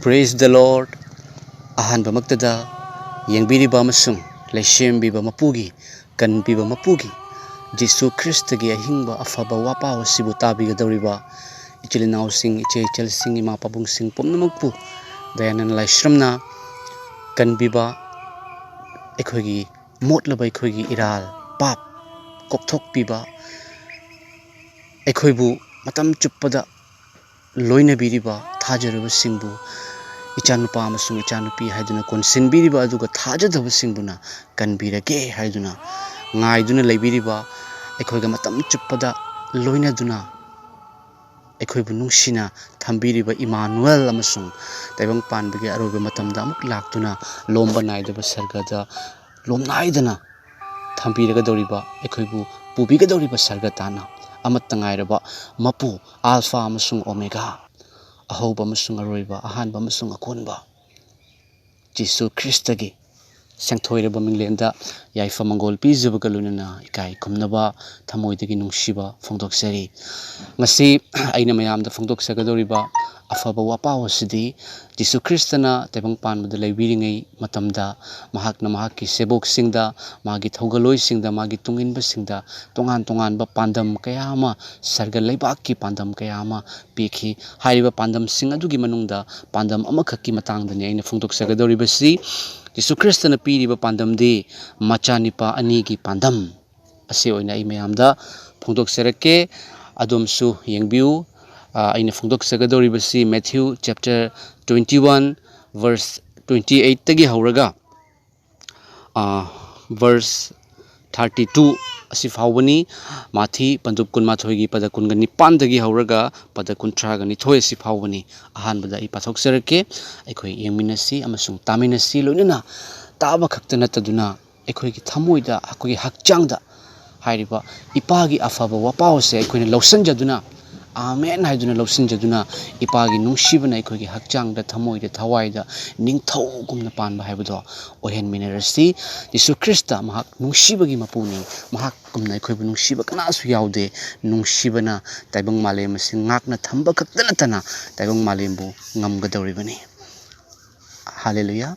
Praise the Lord. Ahanba magtada yengbiriba amasung leishembiba mapugi kanbiba mapugi Jesu Kristagi ahingba afaba wapa wasibu tabigadawriba ichilinaw sing ichel sing ima pabung sing pomnamagpu dayanan laishramna kanbiba ekhogi motlaba ekhogi iral pap kokthokpiba ekhoibu matam chuppada loina biriba thajaraba singbu ichanupa amasung ichanupi haiduna konsinbiriba aduga thajadaba singbuna kanbirage haiduna ngaiduna leibiriba ekhoiga matam chuppada loinaduna ekhoibu nungsina thambiriba Emmanuel amasung taibang panbige arobe matamda amuk laktuna lomba naidaba sargada lomnaidana thambiraga doriba ekhoibu pubiga doriba sargatana amattangairaba mapu alpha amasung omega ahoba amasung aroiba ahanba amasung akonba Jesu Kristagi sangthoiraba minglenda yaifa mangol pijabaga lunana ikai kumnaba thamoidagi nungshiba phongdoksari ngasi aina mayamda phongdoksagadoriba afaba wapaw asidi Jesu Kristana taibang panbada leibiringai matamda mahakna mahakki seboksingda magi thaugaloi magi tunginbasingda tongan pandam kayama sarga leibakki pandam kayama pikhi haiba pandam sing adugi manungda pandam amakhakki matangdani aina phongdoksagadoribasi Jesu Kristana piriba pandamdi machanipa anigi pandam asi oina ai mayamda phongdokserake adomsu yengbiu aina phongdoksagadoribasi Matthew chapter 21 verse 28 tagi hauraga verse 32 asi fawani mathi pandup kun mathoigi pada kunga nipan dagi hauraga pada kuntra ga nithoi asi fawani ahanbada I pathokserake aikhoi yengminasi amasung taminasi loinana taba khaktana taduna aikhoi gi thamoida akoi hakchangda hairiba ipagi afaba wapawse aikhoina lawsanjaduna amen haiduna lawsinjaduna ipagi nungsibana aikhoigi hakchangda thamoida thawaida ningthogumna panba haibado ohen minerasi Jesu Krista mahak nungsibagi mapuni mahak kumna aikhoibu nungsiba kanasu yaude nungsibana taibang malem sing ngakna thamba khaktana tana taibang malembu ngamgadoribani hallelujah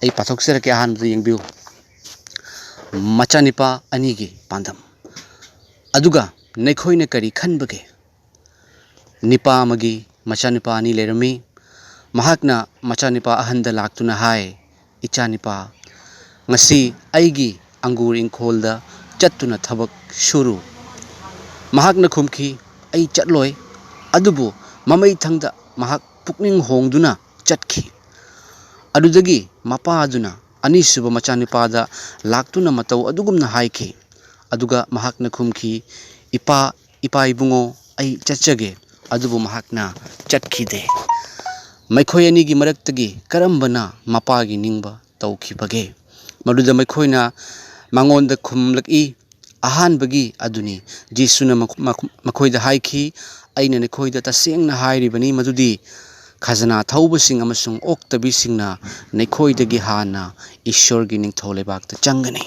ai pathokserake ahanbada yengbiu machanipa anigi pandam aduga nekhoina kari khanbage nipa amagi machanipa ani lerami mahakna machanipa ahanda laktuna hai ichanipa ngasi aigi angur ingkholda chattuna thabak shuru mahakna khumki ai chatloi adubu mamai thangda mahak pukning hongduna chatki adudagi mapa aduna anisuba machanipada laktuna matau adugumna haiki aduga mahakna khumki ipa ibungo ai chachage adubu mahakna chatkide maikhoy anigi maraktagi karambana mapagi ningba tawkhibage maduda maikhoyna mangonda khumlaki ahanbagi aduni Jesuna makhoyda haiki aina nekhoyda tasengna hairibani madudi khazana thawbasing amasung oktabisingna nekhoydagi hana ishorgi ningtholebakta changani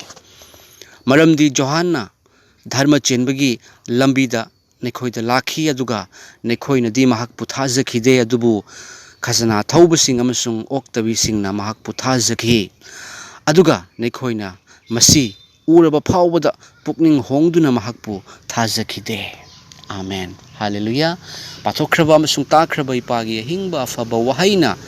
maramdi Johanna dharma chenbagi lambida nekhoyda lakhi aduga nekhoyna di mahak puthajakhide adubu khazana thawbasing amasung oktabisingna mahak puthajakhi aduga nekhoyna masi uraba phawbada pukning hongduna mahakpu thajakhide amen hallelujah pathokraba amasung takraba ipagi hingba afaba wahaina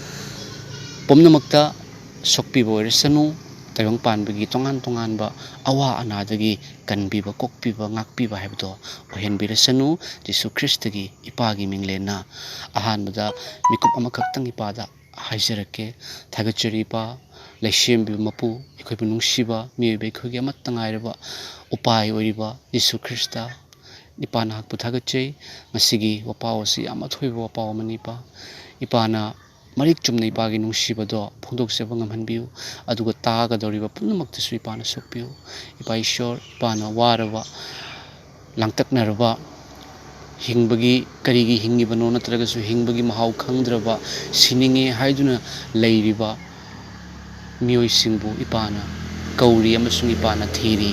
pomnamakta sokpiba oiresanu taibang panbagi tongan-tonganba awa anadagi kanbiba kokpiba ngakpiba haibdo ohenbirasanu Jesu Kristagi ipagi minglena ahanbada mikup amakaktang ipada haijarake thagachariba leishembiba mapu ekhoibu nungsiba miyoiba ekhoigi amattangairaba upai oiriba Jesu Krista ipana hakpu thagachei ngasigi wapawasi amathoiba wapaw amanipa ipana marik chumna ipagi nungsibado phongdokseba ngamhanbiu aduga tagadoriba punamaktasu ipana sokpiu ipa ishor ipana waraba langtaknaraba hingbagi karigi hingibano natragasu hingbagi mahau khangdraba sininge haiduna leiriba miyoi singbu ipana kauri amasung ipana thiri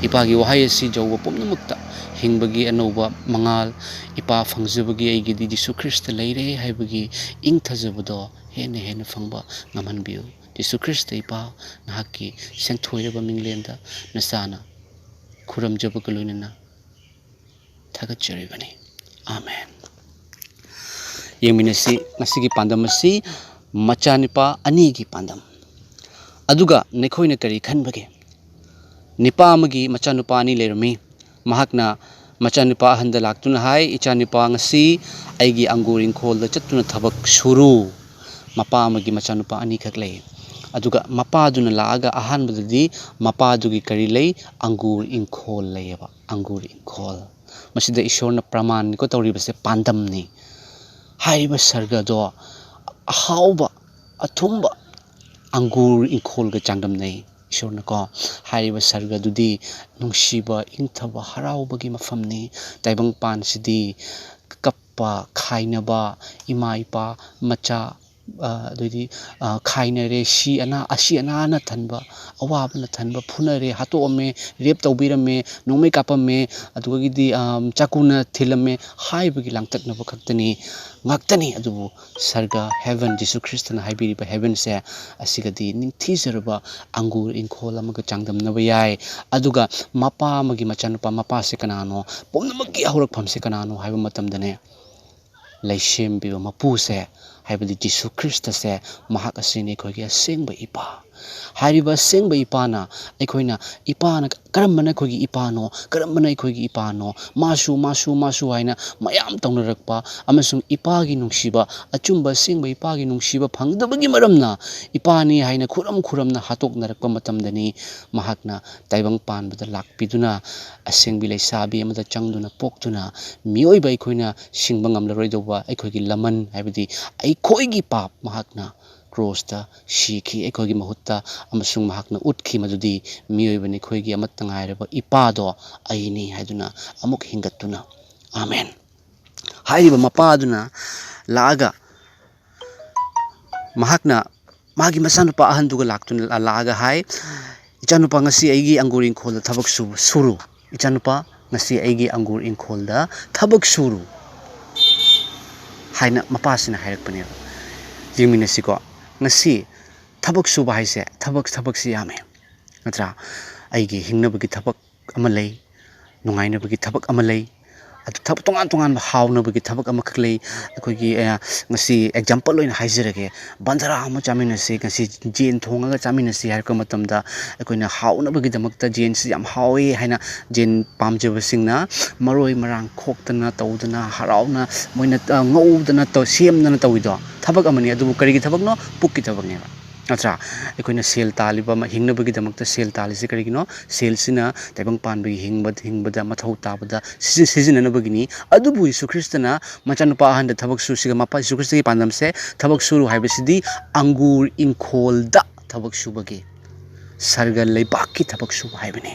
ꯏꯄꯥꯒꯤ ꯋꯥꯍꯩ ꯑꯁꯤ ꯌꯧꯕ ꯄꯨꯝꯅꯃꯛꯇ ꯍꯤꯡꯕꯒꯤ ꯑꯅꯧꯕ ꯃꯉꯥꯜ ꯏꯄꯥ ꯐꯪꯖꯕꯒꯤ ꯑꯩꯒꯤꯗꯤ ꯖꯤꯁꯨ ꯈ꯭ꯔꯤꯁꯇ ꯂꯩꯔꯦ ꯍꯥꯏꯕꯒꯤ ꯏꯪꯊꯖꯕꯗꯣ ꯍꯦꯟꯅ ꯍꯦꯟꯅ ꯐꯪꯕ ꯉꯝꯍꯟꯕꯤꯌꯨ ꯖꯤꯁꯨ ꯈ꯭ꯔꯤꯁꯇ ꯏꯄꯥ ꯅꯍꯥꯛꯀꯤ ꯁꯦꯡꯊꯣꯏꯔꯕ ꯃꯤꯡꯂꯦꯟꯗ ꯅꯆꯥꯅ ꯈꯨꯔꯨꯝꯖꯕꯒ ꯂꯣꯏꯅꯅ ꯊꯥꯒꯠꯆꯔꯤꯕꯅꯤ ꯑꯥꯃꯦꯟ ꯌꯦꯡꯃꯤꯟꯅꯁꯤ ꯉꯁꯤꯒꯤ ꯄꯥꯟꯗꯝ ꯑꯁꯤ ꯃꯆꯥꯅꯤꯄꯥ ꯑꯅꯤꯒꯤ ꯄꯥꯟꯗꯝ ꯑꯗꯨꯒ ꯅꯈꯣꯏꯅ ꯀꯔꯤ ꯈꯟꯕꯒꯦ ꯅꯤꯄꯥ ꯑꯃꯒꯤ ꯃꯆꯥꯅꯨꯄꯥ ꯑꯅꯤ ꯂꯩꯔꯝꯃꯤ ꯃꯍꯥꯛꯅ ꯃꯆꯥꯅꯨꯄꯥ ꯑꯍꯟꯗ ꯂꯥꯛꯇꯨꯅ ꯍꯥꯏ ꯏꯆꯥꯅꯨꯄꯥ ꯉꯁꯤ ꯑꯩꯒꯤ ꯑꯪꯒꯨꯔ ꯏꯪꯈꯣꯜꯗ ꯆꯠꯇꯨꯅ ꯊꯕꯛ ꯁꯨꯔꯨ ꯃꯄꯥ ꯑꯃꯒꯤ ꯃꯆꯥꯅꯨꯄꯥ ꯑꯅꯤꯈꯛ ꯂꯩ ꯑꯗꯨꯒ ꯃꯄꯥꯗꯨꯅ ꯂꯥꯛꯑꯒ ꯑꯍꯥꯟꯕꯗꯗꯤ ꯃꯄꯥꯗꯨꯒꯤ ꯀꯔꯤ ꯂꯩ ꯑꯪꯒꯨꯔ ꯏꯪꯈꯣꯜ ꯂꯩꯌꯦꯕ ꯑꯪꯒꯨꯔ ꯏꯪꯈꯣꯜ ꯃꯁꯤꯗ ꯏꯁꯣꯔꯅ ꯄ꯭ꯔꯃꯥꯟꯅꯤꯀꯣ ꯇꯧꯔꯤꯕꯁꯦ ꯄꯥꯟꯗꯝꯅꯤ ꯍꯥꯏꯔꯤꯕ ꯁꯔꯒꯗꯣ ꯑꯍꯥꯎꯕ ꯑꯊꯨꯝꯕ ꯑꯪꯒꯨꯔ ꯏꯪꯈꯣꯜꯒ ꯆꯥꯡꯗꯝꯅꯩ ꯏꯁꯣꯔꯅꯀꯣ ꯍꯥꯏꯔꯤꯕ ꯁꯔꯒꯗꯨꯗꯤ ꯅꯨꯡꯁꯤꯕ ꯏꯪꯊꯕ ꯍꯔꯥꯎꯕꯒꯤ ꯃꯐꯝꯅꯤ ꯇꯥꯏꯕꯪꯄꯥꯟꯁꯤꯗꯤ ꯀꯞꯄ ꯈꯥꯏꯅꯕ ꯏꯃꯥ ꯏꯄꯥ ꯃꯆꯥ ꯑꯗꯩꯗꯤ ꯈꯥꯏꯅꯔꯦ ꯑꯁꯤ ꯑꯅꯥꯅ ꯊꯟꯕ ꯑꯋꯥꯕꯅ ꯊꯟꯕ ꯐꯨꯅꯔꯦ ꯍꯥꯠꯇꯣꯛꯑꯝꯃꯦ ꯔꯦꯞ ꯇꯧꯕꯤꯔꯝꯃꯦ ꯅꯣꯡꯃꯩ ꯀꯥꯞꯄꯝꯃꯦ ꯑꯗꯨꯗꯒꯤꯗꯤ ꯆꯥꯛꯀꯨꯅ ꯊꯤꯜꯂꯝꯃꯦ ꯍꯥꯏꯕꯒꯤ ꯂꯥꯡꯇꯛꯅꯕ ꯈꯛꯇꯅꯤ ꯉꯥꯛꯇꯅꯤ ꯑꯗꯨꯕꯨ ꯁꯔꯒ ꯍꯦꯚꯦꯟ ꯖꯤꯁꯨ ꯈ꯭ꯔꯤꯁꯇꯅ ꯍꯥꯏꯕꯤꯔꯤꯕ ꯍꯦꯚꯦꯟꯁꯦ ꯑꯁꯤꯒꯗꯤ ꯅꯤꯡꯊꯤꯖꯔꯕ ꯑꯪꯒꯨꯔ ꯏꯪꯈꯣꯜ ꯑꯃꯒ ꯆꯥꯡꯗꯝꯅꯕ ꯌꯥꯏ ꯑꯗꯨꯒ ꯃꯄꯥ ꯑꯃꯒꯤ ꯃꯆꯥꯅꯨꯄꯥ ꯃꯄꯥꯁꯦ ꯀꯅꯥꯅꯣ ꯄꯨꯝꯅꯃꯛꯀꯤ ꯍꯧꯔꯛꯐꯝꯁꯦ ꯀꯅꯥꯅꯣ ꯍꯥꯏꯕ ꯃꯇꯝꯗꯅꯦ ꯂꯩꯁꯦꯝꯕꯤꯕ ꯃꯄꯨꯁꯦ ꯍꯥꯏꯕꯗꯤ ꯖꯤꯁꯨ ꯈ꯭ꯔꯤꯁꯇꯁꯦ ꯃꯍꯥꯛ ꯑꯁꯤꯅꯤ ꯑꯩꯈꯣꯏꯒꯤ ꯑꯁꯦꯡꯕ ꯏꯄꯥ ꯍꯥꯏꯔꯤꯕ ꯑꯁꯦꯡꯕ ꯏꯄꯥꯅ ꯑꯩꯈꯣꯏꯅ ꯏꯄꯥꯅ ꯀꯔꯝꯕꯅ ꯑꯩꯈꯣꯏꯒꯤ ꯏꯄꯥꯅꯣ ꯀꯔꯝꯕꯅ ꯑꯩꯈꯣꯏꯒꯤ ꯏꯄꯥꯅꯣ ꯃꯥꯁꯨ ꯍꯥꯏꯅ ꯃꯌꯥꯝ ꯇꯧꯅꯔꯛꯄ ꯑꯃꯁꯨꯡ ꯏꯄꯥꯒꯤ ꯅꯨꯡꯁꯤꯕ ꯑꯆꯨꯝꯕ ꯑꯁꯦꯡꯕ ꯏꯄꯥꯒꯤ ꯅꯨꯡꯁꯤꯕ ꯐꯪꯗꯕꯒꯤ ꯃꯔꯝꯅ ꯏꯄꯥꯅꯤ ꯍꯥꯏꯅ ꯈꯨꯔꯝꯅ ꯍꯥꯠꯇꯣꯛꯅꯔꯛꯄ ꯃꯇꯝꯗꯅꯤ ꯃꯍꯥꯛꯅ ꯇꯥꯏꯕꯪ ꯄꯥꯟꯕꯗ ꯂꯥꯛꯄꯤꯗꯨꯅ ꯑꯁꯦꯡꯕꯤ ꯂꯩꯁꯥꯕꯤ ꯑꯃꯗ ꯆꯪꯗꯨꯅ ꯄꯣꯛꯇꯨꯅ ꯃꯤꯑꯣꯏꯕ ꯑꯩꯈꯣꯏꯅ ꯁꯤꯡꯕ ꯉꯝꯂꯔꯣꯏꯗꯧꯕ ꯑꯩꯈꯣꯏꯒꯤ ꯂꯃꯟ ꯍꯥꯏꯕꯗꯤ ꯑꯩꯈꯣꯏꯒꯤ ꯄꯥꯞ ꯃꯍꯥꯛꯅ ꯀ꯭ꯔꯣꯁꯇ ꯁꯤꯈꯤ ꯑꯩꯈꯣꯏꯒꯤ ꯃꯍꯨꯠꯇ ꯑꯃꯁꯨꯡ ꯃꯍꯥꯛꯅ ꯎꯠꯈꯤ ꯃꯗꯨꯗꯤ ꯃꯤꯑꯣꯏꯕꯅꯤ ꯑꯩꯈꯣꯏꯒꯤ ꯑꯃꯠꯇ ꯉꯥꯏꯔꯕ ꯏꯄꯥꯗꯣ ꯑꯩꯅꯤ ꯍꯥꯏꯗꯨꯅ ꯑꯃꯨꯛ ꯍꯤꯡꯒꯠꯇꯨꯅ ꯑꯥꯃꯦꯟ ꯍꯥꯏꯔꯤꯕ ꯃꯄꯥꯗꯨꯅ ꯂꯥꯛꯑꯒ ꯃꯍꯥꯛꯅ ꯃꯥꯒꯤ ꯃꯆꯥꯅꯨꯄꯥ ꯑꯍꯟꯗꯨꯒ ꯂꯥꯛꯑꯒ ꯍꯥꯏ ꯏꯆꯥꯅꯨꯄꯥ ꯉꯁꯤ ꯑꯩꯒꯤ ꯑꯪꯒꯨꯔ ꯏꯪꯈꯣꯜꯗ ꯊꯕꯛ ꯁꯨꯔꯨ ꯏꯆꯥꯅꯨꯄꯥ ꯉꯁꯤ ꯑꯩꯒꯤ ꯑꯪꯒꯨꯔ ꯏꯪꯈꯣꯜꯗ ꯊꯕꯛ ꯁꯨꯔꯨ ꯍꯥꯏꯅ ꯃꯄꯥꯁꯤꯅ ꯍꯥꯏꯔꯛꯄꯅꯦꯕ ꯌꯦꯡꯃꯤꯟꯅꯁꯤꯀꯣ ꯉꯁꯤ ꯊꯕꯛ ꯁꯨꯕ ꯍꯥꯏꯁꯦ ꯊꯕꯛꯁꯤ ꯌꯥꯝꯃꯦ ꯅꯠꯇ꯭ꯔꯥ ꯑꯩꯒꯤ ꯍꯤꯡꯅꯕꯒꯤ ꯊꯕꯛ ꯑꯃ ꯂꯩ ꯅꯨꯡꯉꯥꯏꯅꯕꯒꯤ ꯊꯕꯛ ꯑꯃ ꯂꯩ ꯑꯗꯨ ꯇꯣꯉꯥꯟ ꯇꯣꯉꯥꯟꯕ ꯍꯥꯎꯅꯕꯒꯤ ꯊꯕꯛ ꯑꯃꯈꯛ ꯂꯩ ꯑꯩꯈꯣꯏꯒꯤ ꯉꯁꯤ ꯑꯦꯛꯖꯥꯝꯄꯜ ꯑꯣꯏꯅ ꯍꯥꯏꯖꯔꯒꯦ ꯕꯟꯙꯔꯥ ꯑꯃ ꯆꯥꯃꯤꯟꯅꯁꯤ ꯉꯁꯤ ꯖꯦꯟ ꯊꯣꯡꯉꯒ ꯆꯥꯃꯤꯟꯅꯁꯤ ꯍꯥꯏꯔꯛꯄ ꯃꯇꯝꯗ ꯑꯩꯈꯣꯏꯅ ꯍꯥꯎꯅꯕꯒꯤꯗꯃꯛꯇ ꯖꯦꯟꯁꯤ ꯌꯥꯝ ꯍꯥꯎꯋꯦ ꯍꯥꯏꯅ ꯖꯦꯟ ꯄꯥꯝꯖꯕꯁꯤꯡꯅ ꯃꯔꯣꯏ ꯃꯔꯥꯡ ꯈꯣꯛꯇꯅ ꯇꯧꯗꯅ ꯍꯔꯥꯎꯅ ꯃꯣꯏꯅ ꯉꯧꯗꯅ ꯁꯦꯝꯗꯅ ꯇꯧꯋꯤꯗꯣ ꯊꯕꯛ ꯑꯃꯅꯤ ꯑꯗꯨꯕꯨ ꯀꯔꯤꯒꯤ ꯊꯕꯛꯅꯣ ꯄꯨꯛꯀꯤ ꯊꯕꯛꯅꯦꯕ ꯅꯠꯇ꯭ꯔꯥ ꯑꯩꯈꯣꯏꯅ ꯁꯦꯜ ꯇꯥꯜꯂꯤꯕ ꯍꯤꯡꯅꯕꯒꯤꯗꯃꯛꯇ ꯁꯦꯜ ꯇꯥꯜꯂꯤꯁꯤ ꯀꯔꯤꯒꯤꯅꯣ ꯁꯦꯜꯁꯤꯅ ꯇꯥꯏꯕꯪ ꯄꯥꯟꯕꯒꯤ ꯍꯤꯡꯕꯗ ꯃꯊꯧ ꯇꯥꯕꯗ ꯁꯤꯖꯤꯟꯅꯅꯕꯒꯤꯅꯤ ꯑꯗꯨꯕꯨ ꯌꯤꯁꯨ ꯈ꯭ꯔꯤꯁꯇꯅ ꯃꯆꯥꯅꯨꯄꯥ ꯑꯍꯟꯗ ꯊꯕꯛ ꯁꯨꯁꯤꯒ ꯃꯄꯥ ꯌꯤꯁꯨ ꯈ꯭ꯔꯤꯁꯇꯒꯤ ꯄꯥꯟꯗꯝꯁꯦ ꯊꯕꯛ ꯁꯨꯔꯨ ꯍꯥꯏꯕꯁꯤꯗꯤ ꯑꯪꯒꯨꯔ ꯏꯪꯈꯣꯜꯗ ꯊꯕꯛ ꯁꯨꯕꯒꯤ ꯁꯔꯒ ꯂꯩꯕꯥꯛꯀꯤ ꯊꯕꯛ ꯁꯨꯕ ꯍꯥꯏꯕꯅꯤ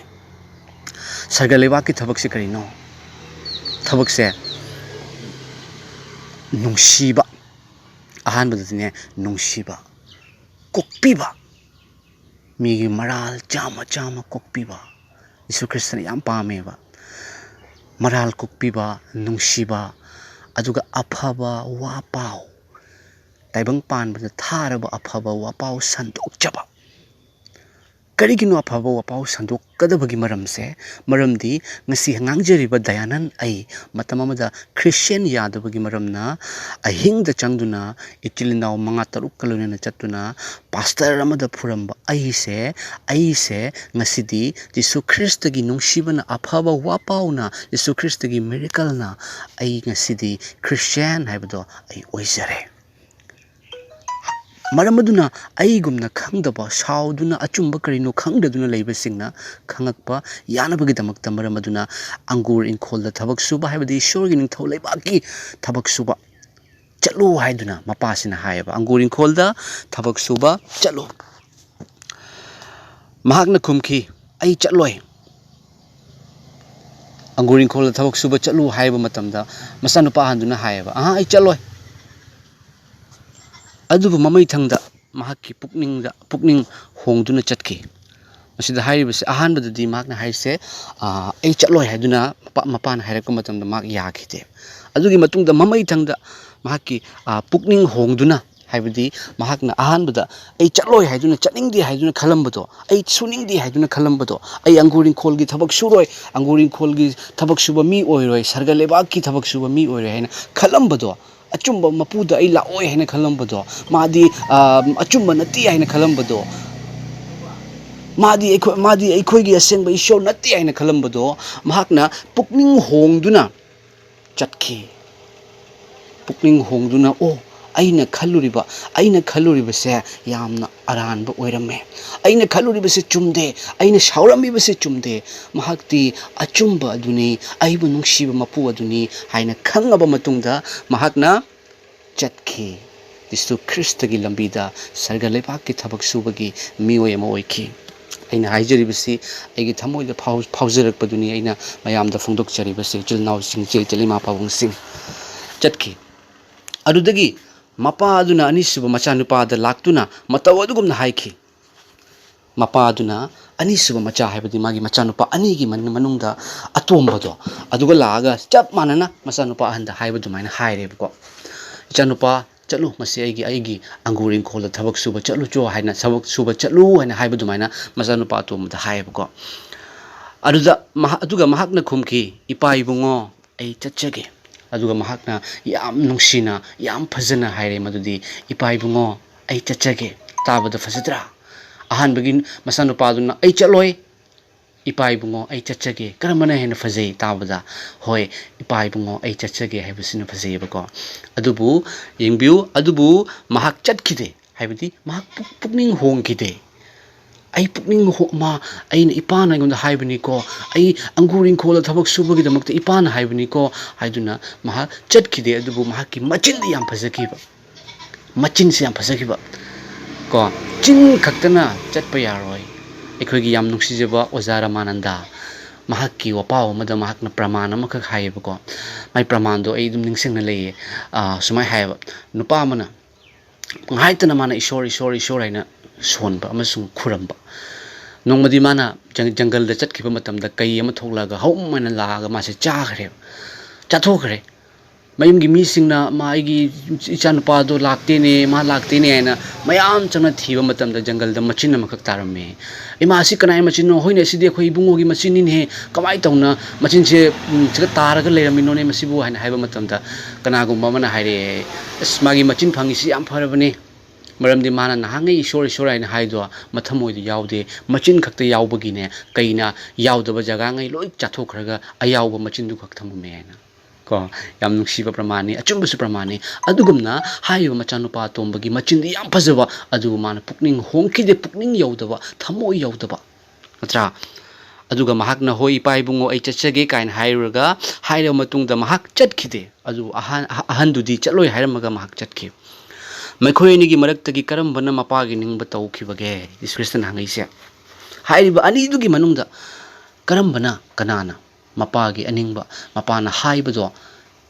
ꯁꯔꯒ ꯂꯩꯕꯥꯛꯀꯤ ꯊꯕꯛꯁꯦ ꯀꯔꯤꯅꯣ ꯊꯕꯛꯁꯦ ꯅꯨꯡꯁꯤꯕ ꯑꯍꯥꯟꯕꯗꯗꯤꯅꯦ ꯅꯨꯡꯁꯤꯕ ꯀꯣꯛꯄꯤꯕ ꯃꯤꯒꯤ ꯃꯔꯥꯜ ꯆꯥꯝꯃ ꯀꯣꯛꯄꯤꯕ ꯌꯤꯁꯨ ꯈ꯭ꯔꯤꯁꯇꯅ ꯌꯥꯝ ꯄꯥꯝꯃꯦꯕ ꯃꯔꯥꯜ ꯀꯣꯛꯄꯤꯕ ꯅꯨꯡꯁꯤꯕ ꯑꯗꯨꯒ ꯑꯐꯕ ꯋꯥ ꯄꯥꯎ ꯇꯥꯏꯕꯪ ꯄꯥꯟꯕꯗ ꯊꯥꯔꯕ ꯑꯐꯕ ꯋꯥꯄꯥꯎ ꯁꯟꯗꯣꯛꯆꯕ ꯀꯔꯤꯒꯤꯅꯣ ꯑꯐꯕ ꯋꯥꯄꯥꯎ ꯁꯟꯗꯣꯛꯀꯗꯕꯒꯤ ꯃꯔꯝꯗꯤ ꯉꯁꯤ ꯉꯥꯡꯖꯔꯤꯕ ꯗꯌꯥꯅꯟ ꯑꯩ ꯃꯇꯝ ꯑꯃꯗ ꯈ꯭ꯔꯤꯁꯇꯤꯌꯟ ꯌꯥꯗꯕꯒꯤ ꯃꯔꯝꯅ ꯑꯍꯤꯡꯗ ꯆꯪꯗꯨꯅ ꯏꯆꯤꯜ ꯏꯅꯥꯎ 5-6ꯀ ꯂꯣꯏꯅꯅ ꯆꯠꯇꯨꯅ ꯄꯥꯁꯇꯔ ꯑꯃꯗ ꯐꯨꯔꯝꯕ ꯑꯩꯁꯦ ꯉꯁꯤꯗꯤ ꯌꯤꯁꯨ ꯈ꯭ꯔꯤꯁꯇꯒꯤ ꯅꯨꯡꯁꯤꯕꯅ ꯑꯐꯕ ꯋꯥꯄꯥꯎꯅ ꯌꯤꯁꯨ ꯈ꯭ꯔꯤꯁꯇꯒꯤ ꯃꯤꯔꯦꯀꯜꯅ ꯑꯩ ꯉꯁꯤꯗꯤ ꯈ꯭ꯔꯤꯁꯇꯤꯌꯟ ꯍꯥꯏꯕꯗꯣ ꯑꯩ ꯑꯣꯏꯖꯔꯦ ꯃꯔꯝ ꯑꯗꯨꯅ ꯑꯩꯒꯨꯝꯅ ꯈꯪꯗꯕ ꯁꯥꯎꯗꯨꯅ ꯑꯆꯨꯝꯕ ꯀꯔꯤꯅꯣ ꯈꯪꯗꯗꯨꯅ ꯂꯩꯕꯁꯤꯡꯅ ꯈꯪꯉꯛꯄ ꯌꯥꯅꯕꯒꯤꯗꯃꯛꯇ ꯃꯔꯝ ꯑꯗꯨꯅ ꯑꯪꯒꯨꯔ ꯏꯪꯈꯣꯜꯗ ꯊꯕꯛ ꯁꯨꯕ ꯍꯥꯏꯕꯗꯤ ꯏꯁꯣꯔꯒꯤ ꯅꯤꯡꯊꯧ ꯂꯩꯕꯥꯛꯀꯤ ꯊꯕꯛ ꯁꯨꯕ ꯆꯠꯂꯨ ꯍꯥꯏꯗꯨꯅ ꯃꯄꯥꯁꯤꯅ ꯍꯥꯏꯌꯦꯕ ꯑꯪꯒꯨꯔ ꯏꯪꯈꯣꯜꯗ ꯊꯕꯛ ꯁꯨꯕ ꯆꯠꯂꯨ ꯃꯍꯥꯛꯅ ꯈꯨꯝꯈꯤ ꯑꯩ ꯆꯠꯂꯣꯏ ꯑꯪꯒꯨꯔ ꯏꯪꯈꯣꯜꯗ ꯊꯕꯛ ꯁꯨꯕ ꯆꯠꯂꯨ ꯍꯥꯏꯕ ꯃꯇꯝꯗ ꯃꯆꯥꯅꯨꯄꯥ ꯑꯍꯟꯗꯨꯅ ꯍꯥꯏꯌꯦꯕ ꯑꯩ ꯆꯠꯂꯣꯏ ꯑꯗꯨꯕꯨ ꯃꯃꯩꯊꯪꯗ ꯃꯍꯥꯛꯀꯤ ꯄꯨꯛꯅꯤꯡ ꯍꯣꯡꯗꯨꯅ ꯆꯠꯈꯤ ꯃꯁꯤꯗ ꯍꯥꯏꯔꯤꯕꯁꯦ ꯑꯍꯥꯟꯕꯗꯗꯤ ꯃꯍꯥꯛꯅ ꯍꯥꯏꯔꯤꯁꯦ ꯑꯩ ꯆꯠꯂꯣꯏ ꯍꯥꯏꯗꯨꯅ ꯃꯄꯥꯅ ꯍꯥꯏꯔꯛꯄ ꯃꯇꯝꯗ ꯃꯍꯥꯛ ꯌꯥꯈꯤꯗꯦ ꯑꯗꯨꯒꯤ ꯃꯇꯨꯡꯗ ꯃꯃꯩꯊꯪꯗ ꯃꯍꯥꯛꯀꯤ ꯄꯨꯛꯅꯤꯡ ꯍꯣꯡꯗꯨꯅ ꯍꯥꯏꯕꯗꯤ ꯃꯍꯥꯛꯅ ꯑꯍꯥꯟꯕꯗ ꯑꯩ ꯆꯠꯂꯣꯏ ꯍꯥꯏꯗꯨꯅ ꯆꯠꯅꯤꯡꯗꯦ ꯍꯥꯏꯗꯨꯅ ꯈꯜꯂꯝꯕꯗꯣ ꯑꯩ ꯁꯨꯅꯤꯡꯗꯦ ꯍꯥꯏꯗꯨꯅ ꯈꯜꯂꯝꯕꯗꯣ ꯑꯩ ꯑꯪꯒꯨꯔ ꯏꯪꯈꯣꯜꯒꯤ ꯊꯕꯛ ꯁꯨꯔꯣꯏ ꯑꯪꯒꯨꯔ ꯏꯪꯈꯣꯜꯒꯤ ꯊꯕꯛ ꯁꯨꯕ ꯃꯤ ꯑꯣꯏꯔꯣꯏ ꯁꯔꯒ ꯂꯩꯕꯥꯛꯀꯤ ꯊꯕꯛ ꯁꯨꯕ ꯃꯤ ꯑꯣꯏꯔꯣꯏ ꯍꯥꯏꯅ ꯈꯜꯂꯝꯕꯗꯣ ꯑꯆꯨꯝꯕ ꯃꯄꯨꯗ ꯑꯩ ꯂꯥꯛꯑꯣꯏ ꯍꯥꯏꯅ ꯈꯜꯂꯝꯕꯗꯣ ꯃꯥꯗꯤ ꯑꯆꯨꯝꯕ ꯅꯠꯇꯦ ꯍꯥꯏꯅ ꯈꯜꯂꯝꯕꯗோ ꯃꯥꯗꯤ ꯑꯩꯈꯣꯏꯒꯤ ꯑꯁꯦꯡꯕ ꯏꯁꯣꯔ ꯅꯠꯇꯦ ꯍꯥꯏꯅ ꯈꯜꯂꯝꯕꯗꯣ ꯃꯍꯥꯛꯅ ꯄꯨꯛꯅꯤꯡ ꯍꯣꯡꯗꯨꯅ ꯆꯠꯈꯤ ꯄꯨꯛꯅꯤꯡ ꯍꯣꯡꯗꯨꯅ ꯑꯩꯅ ꯈꯜꯂꯨꯔꯤꯕꯁꯦ ꯌꯥꯝꯅ ꯑꯔꯥꯟꯕ ꯑꯣꯏꯔꯝꯃꯦ ꯑꯩꯅ ꯈꯜꯂꯨꯔꯤꯕꯁꯦ ꯆꯨꯝꯗꯦ ꯑꯩꯅ ꯁꯥꯎꯔꯝꯃꯤꯕꯁꯦ ꯆꯨꯝꯗꯦ ꯃꯍꯥꯛꯇꯤ ꯑꯆꯨꯝꯕ ꯑꯗꯨꯅꯤ ꯑꯩꯕꯨ ꯅꯨꯡꯁꯤꯕ ꯃꯄꯨ ꯑꯗꯨꯅꯤ ꯍꯥꯏꯅ ꯈꯪꯉꯕ ꯃꯇꯨꯡꯗ ꯃꯍꯥꯛꯅ ꯆꯠꯈꯤ ꯌꯤꯁꯨ ꯈ꯭ꯔꯤꯁꯇꯒꯤ ꯂꯝꯕꯤꯗ ꯁꯔꯒ ꯂꯩꯕꯥꯛꯀꯤ ꯊꯕꯛ ꯁꯨꯕꯒꯤ ꯃꯤꯑꯣꯏ ꯑꯃ ꯑꯣꯏꯈꯤ ꯑꯩꯅ ꯍꯥꯏꯖꯔꯤꯕꯁꯤ ꯑꯩꯒꯤ ꯊꯃꯣꯏꯗ ꯐꯥꯎꯖꯔꯛꯄꯗꯨꯅꯤ ꯑꯩꯅ ꯃꯌꯥꯝꯗ ꯐꯣꯡꯗꯣꯛꯆꯔꯤꯕꯁꯤ ꯏꯆꯤꯜ ꯏꯅꯥꯎꯁꯤꯡ ꯏꯆꯦꯜ ꯏꯃꯥ ꯄꯥꯕꯨꯡꯁꯤꯡ ꯆꯠꯈꯤ ꯑꯗꯨꯗꯒꯤ ꯃꯄꯥ ꯑꯗꯨꯅ ꯑꯅꯤꯁꯨꯕ ꯃꯆꯥꯅꯨꯄꯥꯗ ꯂꯥꯛꯇꯨꯅ ꯃꯇꯧ ꯑꯗꯨꯒꯨꯝꯅ ꯍꯥꯏꯈꯤ ꯃꯄꯥ ꯑꯗꯨꯅ ꯑꯅꯤꯁꯨꯕ ꯃꯆꯥ ꯍꯥꯏꯕꯗꯤ ꯃꯥꯒꯤ ꯃꯆꯥꯅꯨꯄꯥ ꯑꯅꯤꯒꯤ ꯃꯅꯨꯡꯗ ꯑꯇꯣꯝꯕꯗꯣ ꯑꯗꯨꯒ ꯂꯥꯛꯑꯒ ꯆꯞ ꯃꯥꯟꯅꯅ ꯃꯆꯥꯅꯨꯄꯥ ꯑꯍꯟꯗ ꯍꯥꯏꯕ ꯑꯗꯨꯃꯥꯏꯅ ꯍꯥꯏꯔꯦꯕꯀꯣ ꯏꯆꯥꯅꯨꯄꯥ ꯆꯠꯂꯨ ꯃꯁꯤ ꯑꯩꯒꯤ ꯑꯪꯒꯨꯔ ꯏꯪꯈꯣꯜꯗ ꯊꯕꯛ ꯁꯨꯕ ꯆꯠꯂꯨꯆꯣ ꯍꯥꯏꯅ ꯊꯕꯛ ꯁꯨꯕ ꯆꯠꯂꯨ ꯍꯥꯏꯅ ꯍꯥꯏꯕ ꯑꯗꯨꯃꯥꯏꯅ ꯃꯆꯥꯅꯨꯄꯥ ꯑꯇꯣꯝꯕꯗ ꯍꯥꯏꯌꯦꯕꯀꯣ ꯑꯗꯨꯒ ꯃꯍꯥꯛꯅ ꯈꯨꯝꯈꯤ ꯏꯄꯥ ꯏꯕꯨꯡꯉꯣ ꯑꯩ ꯆꯠꯆꯒꯦ ꯑꯗꯨꯒ ꯃꯍꯥꯛꯅ ꯌꯥꯝ ꯅꯨꯡꯁꯤꯅ ꯌꯥꯝ ꯐꯖꯅ ꯍꯥꯏꯔꯦ ꯃꯗꯨꯗꯤ ꯏꯄꯥ ꯏꯕꯨꯡꯉꯣ ꯑꯩ ꯆꯠꯆꯒꯦ ꯇꯥꯕꯗ ꯐꯖꯗ꯭ꯔꯥ ꯑꯍꯥꯟꯕꯒꯤ ꯃꯆꯥꯅꯨꯄꯥꯗꯨꯅ ꯑꯩ ꯆꯠꯂꯣꯏ ꯏꯄꯥ ꯏꯕꯨꯡꯉꯣ ꯑꯩ ꯆꯠꯆꯒꯦ ꯀꯔꯝꯕꯅ ꯍꯦꯟꯅ ꯐꯖꯩ ꯇꯥꯕꯗ ꯍꯣꯏ ꯏꯄꯥ ꯏꯕꯨꯡꯉꯣ ꯑꯩ ꯆꯠꯆꯒꯦ ꯍꯥꯏꯕꯁꯤꯅ ꯐꯖꯩꯌꯦꯕꯀꯣ ꯑꯗꯨꯕꯨ ꯌꯦꯡꯕꯤꯌꯨ ꯑꯗꯨꯕꯨ ꯃꯍꯥꯛ ꯆꯠꯈꯤꯗꯦ ꯍꯥꯏꯕꯗꯤ ꯃꯍꯥꯛ ꯄꯨꯛꯅꯤꯡ ꯍꯣꯡꯈꯤꯗꯦ ꯑꯩꯅ ꯏꯄꯥꯅ ꯑꯩꯉꯣꯟꯗ ꯍꯥꯏꯕꯅꯤꯀꯣ ꯑꯩ ꯑꯪꯒꯨꯔ ꯏꯪꯈꯣꯜꯗꯊꯕꯛ ꯁꯨꯕꯒꯤꯗꯃꯛꯇ ꯏꯄꯥꯅ ꯍꯥꯏꯕꯅꯤꯀோ ꯍꯥꯏꯗꯨꯅ ꯃꯍꯥꯛ ꯆꯠꯈꯤꯗꯦ ꯑꯗꯨꯕꯨ ꯃꯍꯥꯛꯀꯤ ꯃꯆꯤꯟꯗꯤ ꯌꯥꯝ ꯐꯖꯈꯤꯕ ꯃꯆꯤꯟꯁꯤ ꯌꯥꯝ ꯐꯖꯈꯤꯕ ꯀꯣ ꯆꯤꯟ ꯈꯛꯇꯅ ꯆꯠꯄ ꯌꯥꯔꯣꯏ ꯑꯩꯈꯣꯏꯒꯤ ꯌꯥꯝ ꯅꯨꯡꯁꯤꯖꯕ ꯑꯣꯖꯥ ꯔꯃꯥꯅꯟꯗ ꯃꯍꯥꯛꯀꯤ ꯋꯥꯄꯥꯎ ꯑꯃꯗ ꯃꯍꯥꯛꯅ ꯄ꯭ꯔꯃꯥꯟ ꯑꯃꯈꯛ ꯍꯥꯏꯌꯦꯕꯀꯣ ꯃꯥꯏ ꯄ꯭ꯔꯃꯥꯟꯗꯣ ꯑꯩ ꯑꯗꯨꯝ ꯅꯤꯡꯁꯤꯡꯅ ꯂꯩꯌꯦ ꯁꯨꯃꯥꯏꯅ ꯍꯥꯏꯌꯦꯕ ꯅꯨꯄꯥ ꯑꯃꯅ ꯉꯥꯏꯇꯅ ꯃꯥꯅ ꯏꯁꯣꯔ ꯍꯥꯏꯅ ꯁꯣꯟꯕ ꯑꯃꯁꯨꯡ ꯈꯨꯔꯝꯕ ꯅꯣꯡꯃꯗꯤ ꯃꯥꯅ ꯖꯪꯒꯜꯗ ꯆꯠꯈꯤꯕ ꯃꯇꯝꯗ ꯀꯩ ꯑꯃ ꯊꯣꯛꯂꯛꯑꯒ ꯍꯧꯝ ꯍꯥꯏꯅ ꯂꯥꯛꯑꯒ ꯃꯥꯁꯦ ꯆꯥꯊꯣꯛꯈ꯭ꯔꯦ ꯃꯌꯨꯝꯒꯤ ꯃꯤꯁꯤꯡꯅ ꯑꯩꯒꯤ ꯏꯆꯥꯅꯨꯄꯥꯗꯣ ꯂꯥꯛꯇꯦꯅꯦ ꯃꯥ ꯂꯥꯛꯇꯦꯅꯦ ꯍꯥꯏꯅ ꯃꯌꯥꯝ ꯆꯪꯅ ꯊꯤꯕ ꯃꯇꯝꯗ ꯖꯪꯒꯜꯗ ꯃꯆꯤꯟ ꯑꯃꯈꯛ ꯇꯥꯔꯝꯃꯦ ꯏꯃꯥ ꯑꯁꯤ ꯀꯅꯥꯒꯤ ꯃꯆꯤꯟꯅꯣ ꯍꯣꯏꯅꯦ ꯑꯁꯤꯗꯤ ꯑꯩꯈꯣꯏ ꯏꯕꯨꯡꯉꯣꯒꯤ ꯃꯆꯤꯟꯅꯤꯅꯦꯍꯦ ꯀꯃꯥꯏꯅ ꯇꯧꯅ ꯃꯆꯤꯟꯁꯦ ꯁꯤꯗ ꯇꯥꯔꯒ ꯂꯩꯔꯝꯃꯤꯅꯣꯅꯦ ꯃꯁꯤꯕꯨ ꯍꯥꯏꯅ ꯍꯥꯏꯕ ꯃꯇꯝꯗ ꯀꯅꯥꯒꯨꯝꯕ ꯑꯃꯅ ꯍꯥꯏꯔꯛꯑꯦ ꯑꯁ ꯃꯥꯒꯤ ꯃꯆꯤꯟ ꯐꯪꯉꯤꯁꯤ ꯌꯥꯝ ꯐꯔꯕꯅꯦ ꯃꯔꯝꯗꯤ ꯃꯥꯅ ꯅꯍꯥꯟꯉꯩ ꯏꯁꯣꯔ ꯍꯥꯏꯅ ꯍꯥꯏꯗꯣ ꯃꯊꯃꯣꯏꯗ ꯌꯥꯎꯗꯦ ꯃꯆꯤꯟ ꯈꯛꯇ ꯌꯥꯎꯕꯒꯤꯅꯦ ꯀꯩꯅ ꯌꯥꯎꯗꯕ ꯖꯒꯥꯉꯩ ꯂꯣꯏ ꯆꯥꯊꯣꯛꯈ꯭ꯔꯒ ꯑꯌꯥꯎꯕ ꯃꯆꯤꯟꯗꯨ ꯈꯛ ꯊꯝꯃꯝꯃꯦ ꯍꯥꯏꯅ ꯀꯣ ꯌꯥꯝ ꯅꯨꯡꯁꯤꯕ ꯄ꯭ꯔꯃꯥꯟꯅꯤ ꯑꯆꯨꯝꯕꯁꯨ ꯄ꯭ꯔꯃꯥꯟꯅꯤ ꯑꯗꯨꯒꯨꯝꯅ ꯍꯥꯏꯔꯤꯕ ꯃꯆꯥꯅꯨꯄꯥ ꯑꯇꯣꯝꯕꯒꯤ ꯃꯆꯤꯟꯗꯤ ꯌꯥꯝ ꯐꯖꯕ ꯑꯗꯨꯕꯨ ꯃꯥꯅ ꯄꯨꯛꯅꯤꯡ ꯍꯣꯡꯈꯤꯗꯦ ꯄꯨꯛꯅꯤꯡ ꯌꯧꯗꯕ ꯊꯃꯣꯏ ꯌꯧꯗꯕ ꯅꯠꯇ꯭ꯔꯥ ꯑꯗꯨꯒ ꯃꯍꯥꯛꯅ ꯍꯣꯏ ꯏꯄꯥ ꯏꯕꯨꯡꯉꯣ ꯑꯩ ꯆꯠꯆꯒꯦ ꯀꯥꯏꯅ ꯍꯥꯏꯔꯕ ꯃꯇꯨꯡꯗ ꯃꯍꯥꯛ ꯆꯠꯈꯤꯗꯦ ꯑꯗꯨꯕꯨ ꯑꯍꯟꯗꯨꯗꯤ ꯆꯠꯂꯣꯏ ꯍꯥꯏꯔꯝꯃꯒ ꯃꯍꯥꯛ ꯆꯠꯈꯤ ꯃꯈꯣꯏ ꯑꯅꯤꯒꯤ ꯃꯔꯛꯇꯒꯤ ꯀꯔꯝꯕꯅ ꯃꯄꯥꯒꯤ ꯅꯤꯡꯕ ꯇꯧꯈꯤꯕꯒꯦ ꯌꯤꯁꯨ ꯈ꯭ꯔꯤꯁꯇꯅ ꯍꯪꯉꯛꯏꯁꯦ ꯍꯥꯏꯔꯤꯕ ꯑꯅꯤꯗꯨꯒꯤ ꯃꯅꯨꯡꯗ ꯀꯅꯥꯅ ꯃꯄꯥꯒꯤ ꯑꯅꯤꯡꯕ ꯃꯄꯥꯅ ꯍꯥꯏꯕꯗꯣ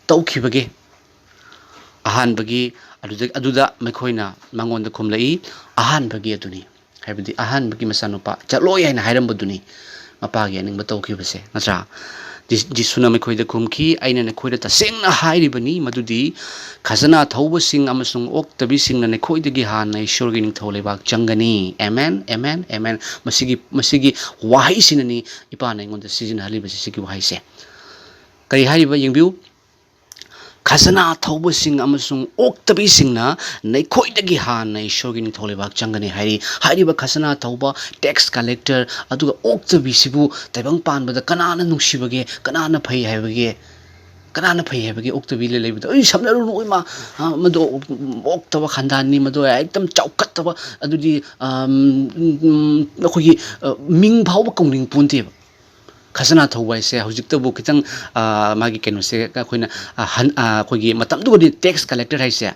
ꯇꯧꯈꯤꯕꯒꯦ ꯑꯗꯨꯗ ꯃꯈꯣꯏꯅ ꯃꯉꯣꯟꯗ ꯈꯨꯝꯂꯛꯏ ꯑꯍꯥꯟꯕꯒꯤ ꯑꯗꯨꯅꯤ ꯍꯥꯏꯕꯗꯤ ꯑꯍꯥꯟꯕꯒꯤ ꯃꯆꯥꯅꯨꯄꯥ ꯆꯠꯂꯣꯏ ꯍꯥꯏꯅ ꯍꯥꯏꯔꯝꯕꯗꯨꯅꯤ ꯃꯄꯥꯒꯤ ꯑꯅꯤꯡꯕ ꯇꯧꯈꯤꯕꯁꯦ ꯅꯠꯇ꯭ꯔꯥ ꯖꯤꯁꯨꯅ ꯃꯈꯣꯏꯗ ꯈꯨꯝꯈꯤ ꯑꯩꯅ ꯅꯈꯣꯏꯗ ꯇꯁꯦꯡꯅ ꯍꯥꯏꯔꯤꯕꯅꯤ ꯃꯗꯨꯗꯤ ꯈꯖꯅꯥ ꯊꯧꯕꯁꯤꯡ ꯑꯃꯁꯨꯡ ꯑꯣꯛꯇꯕꯤꯁꯤꯡꯅ ꯅꯈꯣꯏꯗꯒꯤ ꯍꯥꯟꯅ ꯏꯁꯣꯔꯒꯤ ꯅꯤꯡꯊꯧ ꯂꯩꯕꯥꯛ ꯆꯪꯒꯅꯤ ꯑꯦꯃꯦꯟ ꯑꯦꯃꯦꯟ ꯑꯦꯃꯦꯟ ꯃꯁꯤꯒꯤ ꯋꯥꯍꯩꯁꯤꯅꯅꯤ ꯏꯄꯥꯅ ꯑꯩꯉꯣꯟꯗ ꯁꯤꯖꯤꯟꯅꯍꯜꯂꯤꯕꯁꯤ ꯁꯤꯒꯤ ꯋꯥꯍꯩꯁꯦ ꯀꯔꯤ ꯍꯥꯏꯔꯤꯕ ꯌꯦꯡꯕꯤꯌꯨ ꯈꯖꯅꯥ ꯊꯧꯕꯁꯤꯡ ꯑꯃꯁꯨꯡ ꯑꯣꯛꯇꯕꯤꯁꯤꯡꯅ ꯅꯈꯣꯏꯗꯒꯤ ꯍꯥꯟꯅ ꯏꯁꯣꯔꯒꯤ ꯅꯤꯡꯊꯧ ꯂꯩꯕꯥꯛ ꯆꯪꯒꯅꯤ ꯍꯥꯏꯔꯤꯕ ꯈꯖꯅꯥ ꯊꯧꯕ ꯇꯦꯛꯁ ꯀꯂꯦꯛꯇꯔ ꯑꯗꯨꯒ ꯑꯣꯛꯇꯕꯤꯁꯤꯕꯨ ꯇꯥꯏꯕꯪ ꯄꯥꯟꯕꯗ ꯀꯅꯥꯅ ꯅꯨꯡꯁꯤꯕꯒꯦ ꯀꯅꯥꯅ ꯐꯩ ꯍꯥꯏꯕꯒꯦ ꯑꯣꯛꯇꯕꯤ ꯂꯩꯕꯗ ꯁꯝꯅꯔꯨꯅꯨ ꯏꯃꯥ ꯃꯗꯣ ꯑꯣꯛꯇꯕ ꯈꯟꯗꯥꯅꯤ ꯃꯗꯣ ꯍꯦꯛꯇ ꯆꯥꯎꯈꯠꯇꯕ ꯑꯗꯨꯗꯤ ꯑꯩꯈꯣꯏꯒꯤ ꯃꯤꯡ ꯐꯥꯎꯕ ꯀꯧꯅꯤꯡ ꯄꯣꯟꯇꯦꯕ ꯈꯖꯅꯥ ꯊꯧꯕ ꯍꯥꯏꯁꯦ ꯍꯧꯖꯤꯛꯇꯕꯨ ꯈꯤꯇꯪ ꯃꯥꯒꯤ ꯀꯩꯅꯣꯁꯦ ꯑꯩꯈꯣꯏꯒꯤ ꯃꯇꯝꯗꯨꯕꯨꯗꯤ ꯇꯦꯛꯁ ꯀꯂꯦꯛꯇꯔ ꯍꯥꯏꯁꯦ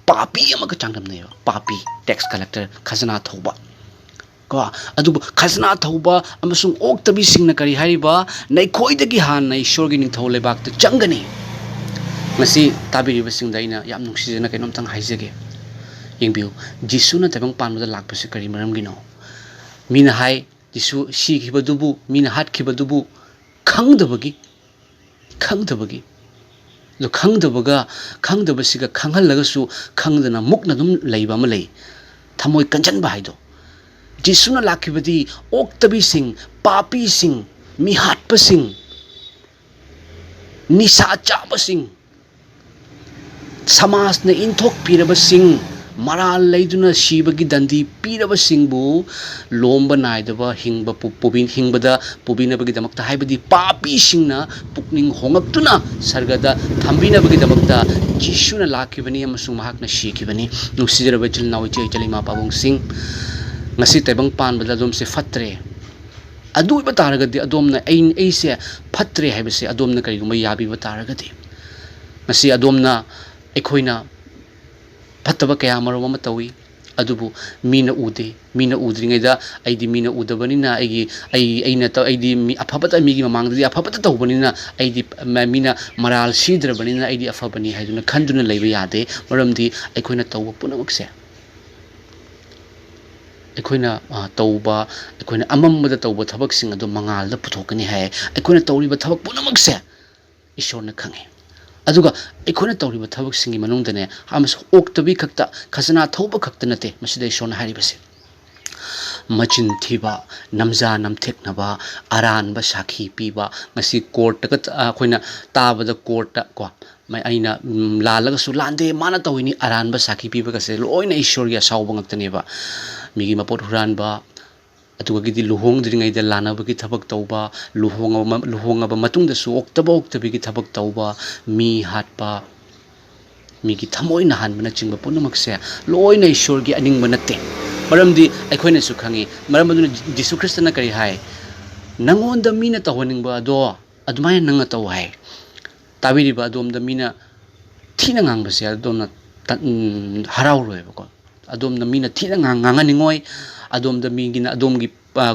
ꯄꯥꯄꯤ ꯑꯃꯒ ꯆꯥꯡꯗꯝꯅꯩꯕ ꯄꯥꯄꯤ ꯇꯦꯛꯁ ꯀꯂꯦꯛꯇꯔ ꯈꯖꯅꯥ ꯊꯧꯕ ꯀꯣ ꯑꯗꯨꯕꯨ ꯈꯖꯅꯥ ꯊꯧꯕ ꯑꯃꯁꯨꯡ ꯑꯣꯛꯇꯕꯤꯁꯤꯡꯅ ꯀꯔꯤ ꯍꯥꯏꯔꯤꯕ ꯅꯈꯣꯏꯗꯒꯤ ꯍꯥꯟꯅ ꯏꯁꯣꯔꯒꯤ ꯅꯤꯡꯊꯧ ꯂꯩꯕꯥꯛꯇ ꯆꯪꯒꯅꯤ ꯉꯁꯤ ꯇꯥꯕꯤꯔꯤꯕꯁꯤꯡꯗ ꯑꯩꯅ ꯌꯥꯝ ꯅꯨꯡꯁꯤꯖꯅ ꯀꯩꯅꯣꯝꯇꯪ ꯍꯥꯏꯖꯒꯦ ꯌꯦꯡꯕꯤꯌꯨ ꯖꯤꯁꯨꯅ ꯇꯥꯏꯕꯪ ꯄꯥꯟꯕꯗ ꯂꯥꯛꯄꯁꯤ ꯀꯔꯤ ꯃꯔꯝꯒꯤꯅꯣ मीना हाय जिसु सीखिबदुबु मीना हाटखिबदुबु खंगदबगी खंगदबगी लो खंगदबगा खंगदबसिगा खंगहलगसु खंगदना मुकना दुम लैबा म लೈ थमोय कंजनबा हाइदो जिसुना लाखिबदी ओक्तबी सिंह पापी सिंह मिहाटप सिंह निशा चाबा सिंह समाज ने इंथोक पीरब सिंह मराल लैदुना शिबगी दंदी पीरब सिंहबु लोंब नायदब हिंगब पुबिन हिंगबदा पुबिनबगी दमकता हाइबदी पापी सिंहना पुकनिंग होंगक्तुना सरगदा थंबिनबगी दमकता जिसुना लाखिबनी अमसुंग महाकना शिखिबनी नुसिजरब चिलनाव इचे चलिमा पाबुंग Singh ngasi taibang pan bada dom se fatre adu ba taragadi adomna ai se fatre haibase adomna kari gumba yabi ba taragadi ngasi adomna ekhoina fattaba kaya maro ma tawi adubu mina udringai da aidi mina udabani na aina ta aidi afabata mi gi mamangdi afabata tawbani na aidi mina maral sidrabani na aidi afabani haiduna khanduna leiba yade maramdi ekhoina tawba punamakse अखोइना तौबा अखोइना अममदा तौबा थबक सिंग अदो मंगाल दा पुथोकनी है अखोइना तौरिबा थबक पुनमक से ईश्वरना खंगे अदुगा अखोइना तौरिबा थबक सिंगी मनुंगदने हमस ओक्तबी खक्ता खजना थौबा खक्ता नते मसिदा ईश्वरना हारिबसे मचिन थीबा नमजा नमथेकनबा अरानबा साखी पीबा ngasi court का अखोइना ताबदा court को मैं अइना लालगसु लांदे माना तौइनी अरानबा साखी पीबा कसे लोइना ईश्वर या सावबा ngक्तनेबा मिगी मपोट हुरानबा अतुगदी लुहोंगद्रिङैदा लानबगी थबक तौबा लुहोंगबा मतुंगदसु ओक्तबीगी थबक तौबा मी हाटपा मिगी थमोइ नहानबना चिंगबा पुनमकसे लोइना ईश्वरगी अनिंगबा नते मरमदी अखोइनासु खंगी मरमदुना जीसु ख्रिस्टना करी हाय नंगोंदा मीना तौहनिंगबा अदो अदुमाय नंगा तौ हाय ताबिरिबा अदोमदा मीना थीना ngangbase अदोमना हराउरोयबको अदोमदा मीना थीना nganganingoy अदोमदा मीगिना अदोमगी